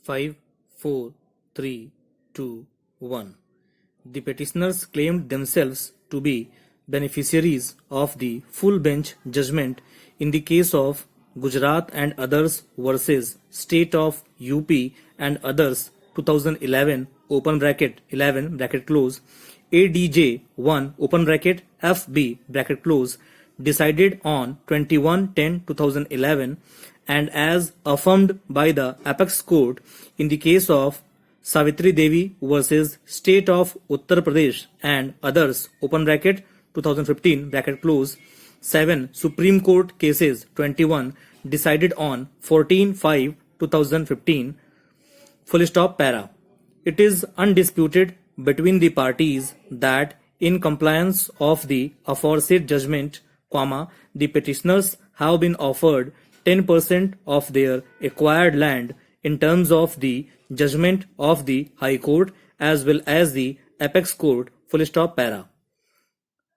5, 4, 3, 2, 1. The petitioners claimed themselves to be beneficiaries of the full bench judgment in the case of Gujarat and others versus State of UP and others 2011 open bracket 11 bracket close ADJ 1 open bracket FB bracket close decided on 21/10/2011 and as affirmed by the apex court in the case of Savitri Devi versus State of Uttar Pradesh and others open bracket 2015 bracket close 7 Supreme Court cases 21 decided on 14/5/2015 full stop para. It is undisputed between the parties that in compliance of the aforesaid judgment, the petitioners have been offered 10% of their acquired land in terms of the judgment of the High Court as well as the apex court full stop para.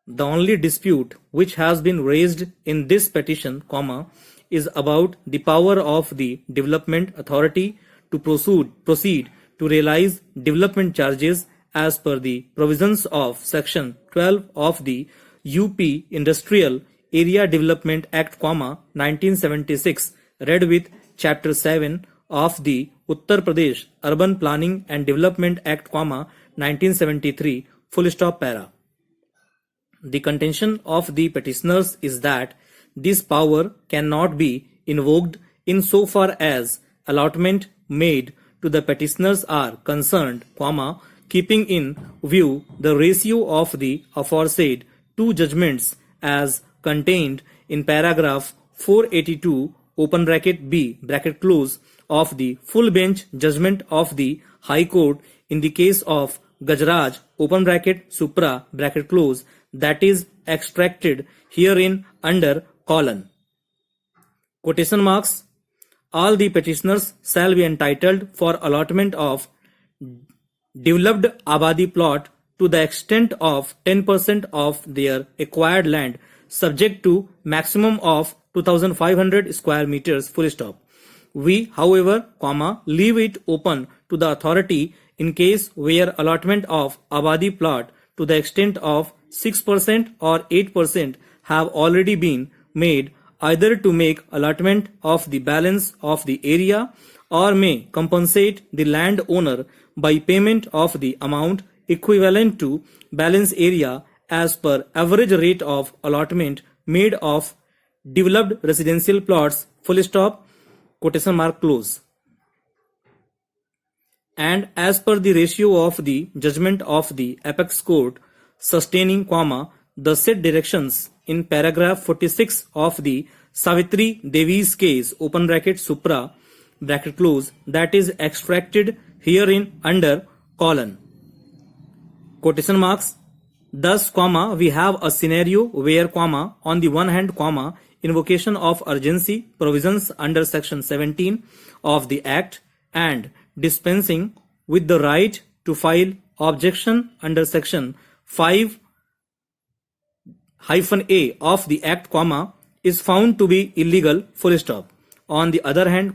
The only dispute which has been raised in this petition, is about the power of the Development Authority to proceed to realize development charges as per the provisions of Section 12 of the UP Industrial Area Development Act, 1976, read with Chapter 7 of the Uttar Pradesh Urban Planning and Development Act, 1973, full stop para. The contention of the petitioners is that this power cannot be invoked insofar as allotment made to the petitioners are concerned, keeping in view the ratio of the aforesaid two judgments as contained in paragraph 482 open bracket B bracket close of the full bench judgment of the High Court in the case of Gajraj open bracket Supra bracket close that is extracted herein under colon. Quotation marks. All the petitioners shall be entitled for allotment of developed Abadi plot to the extent of 10% of their acquired land subject to maximum of 2500 square meters full stop. We, however, leave it open to the authority in case where allotment of Abadi plot to the extent of 6% or 8% have already been made either to make allotment of the balance of the area or may compensate the landowner by payment of the amount equivalent to balance area as per average rate of allotment made of developed residential plots full stop quotation mark close. And as per the ratio of the judgment of the apex court sustaining, the said directions in paragraph 46 of the Savitri Devi's case open bracket Supra bracket close that is extracted herein under colon. Quotation marks. Thus, we have a scenario where, on the one hand, invocation of urgency provisions under section 17 of the Act and dispensing with the right to file objection under section 5-A of the Act, is found to be illegal full stop. On the other hand,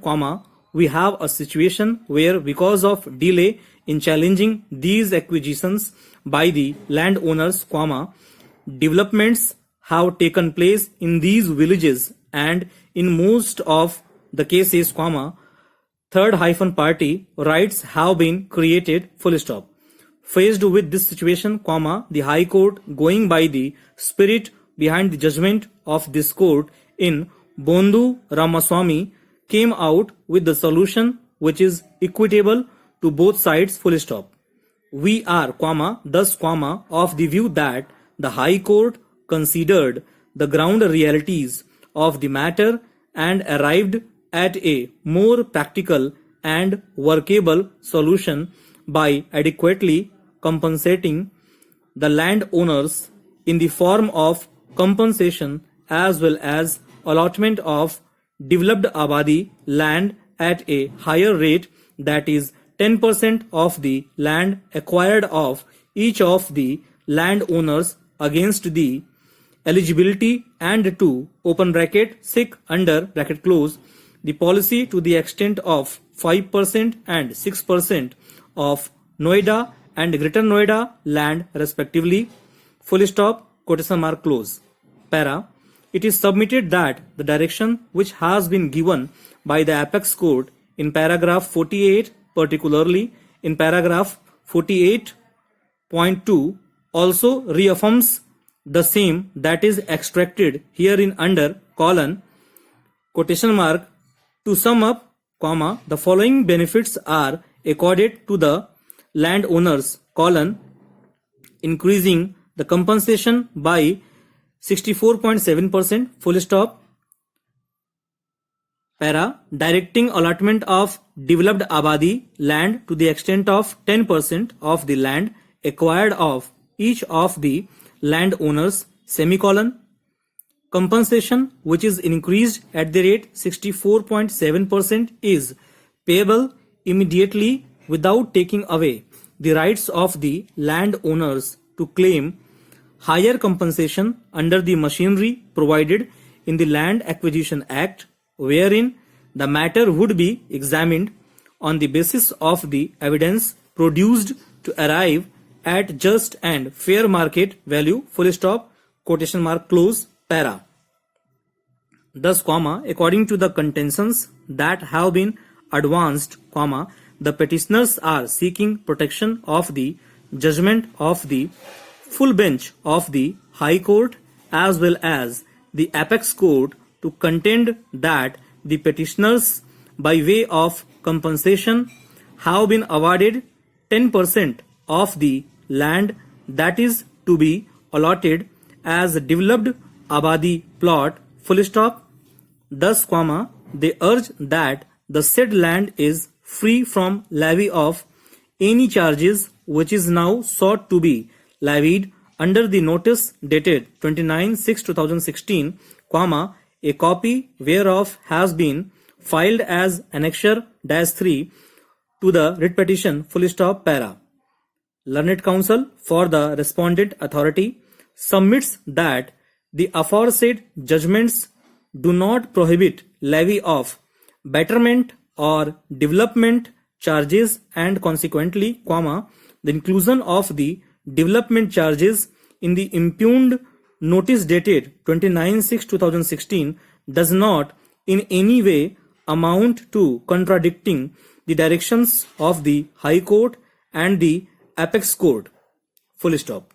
we have a situation where because of delay in challenging these acquisitions by the landowners, developments have taken place in these villages and in most of the cases, third-party rights have been created full stop. Faced with this situation, the High Court, going by the spirit behind the judgment of this court in Bondu Ramaswamy, came out with the solution which is equitable to both sides full stop. We are, thus, of the view that the High Court considered the ground realities of the matter and arrived at a more practical and workable solution by adequately compensating the landowners in the form of compensation as well as allotment of developed Abadi land at a higher rate, that is 10% of the land acquired of each of the landowners against the eligibility and to sic under the policy to the extent of 5% and 6% of Noida and Greater Noida land respectively. Full stop, quotation mark close. Para. It is submitted that the direction which has been given by the apex court in paragraph 48, particularly in paragraph 48.2, also reaffirms the same that is extracted herein under colon quotation mark. To sum up, comma, the following benefits are accorded to the landowners, colon, increasing the compensation by 64.7%, full stop. Para. Directing allotment of developed Abadi land to the extent of 10% of the land acquired of each of the landowners, semicolon. Compensation which is increased at the rate 64.7% is payable immediately without taking away the rights of the landowners to claim higher compensation under the machinery provided in the Land Acquisition Act, wherein the matter would be examined on the basis of the evidence produced to arrive at just and fair market value, full stop, quotation mark close. Para. Thus, comma, according to the contentions that have been advanced, comma, the petitioners are seeking protection of the judgment of the full bench of the High Court as well as the Apex Court to contend that the petitioners by way of compensation have been awarded 10% of the land that is to be allotted as developed Abadi plot, full stop. Thus, comma, they urge that the said land is free from levy of any charges which is now sought to be levied under the notice dated 29/6/2016, comma, a copy whereof has been filed as Annexure -3 to the writ petition, full stop. Para. Learned Counsel for the respondent authority submits that the aforesaid judgments do not prohibit levy of betterment or development charges and consequently, comma, the inclusion of the development charges in the impugned notice dated 29/6/2016 does not in any way amount to contradicting the directions of the High Court and the Apex Court, full stop.